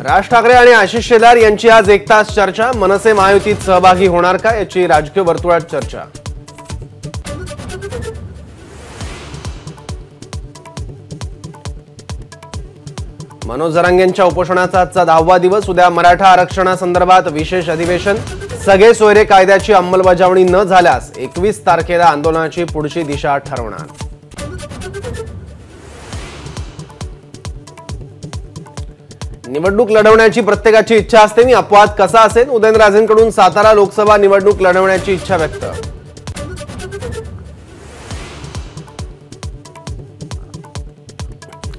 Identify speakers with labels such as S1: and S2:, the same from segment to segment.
S1: राज ठाकरे आणि आशिष शेलार यांची आज 1 तास चर्चा। मनसे महायुतीत सहभागी होणार का याची राजकीय वर्तुळात चर्चा। मनोज जरांगेंच्या उपोषणाचा आजचा 10वा दिवस। उद्या मराठा आरक्षणासंदर्भात विशेष अधिवेशन। सगळे सोयरे कायद्याची अंमलबजावणी न झाल्यास 21 तारखेला आंदोलनाची पुढची दिशा ठरवणार। निवडणूक लढवण्याची प्रत्येकाची इच्छा असते, मी अपवाद कसा असेल। उदयनराजेंकडून सातारा लोकसभा निवडणूक लढवण्याची इच्छा व्यक्त।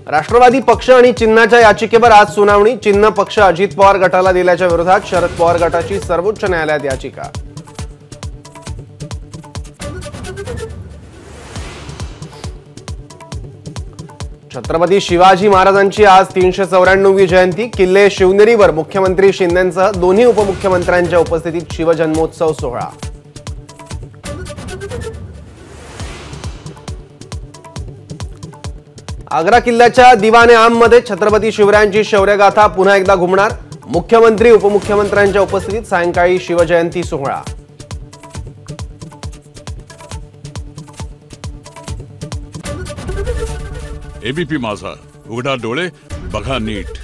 S1: राष्ट्रवादी पक्ष आणि चिन्हाच्या याचिकेवर आज सुनावणी। चिन्ह पक्ष अजित पवार गटाला दिल्याच्या विरोधात शरद पवार गटाची सर्वोच्च न्यायालयात याचिका। छत्रपती शिवाजी महाराजांची आज 394वी जयंती। किल्ले शिवनेरीवर मुख्यमंत्री शिंदेंसह दोन्ही उपमुख्यमंत्र्यांच्या उपस्थितीत शिवजन्मोत्सव सोहळा। आग्रा किल्ल्याच्या दिवाने आम मध्ये छत्रपती शिवरायांची शौर्यगाथा पुन्हा एकदा घुमणार। मुख्यमंत्री उपमुख्यमंत्र्यांच्या उपस्थितीत सायंकाळी शिवजयंती सोहळा।
S2: एबीपी माझा, उघडा डोळे बघा नीट।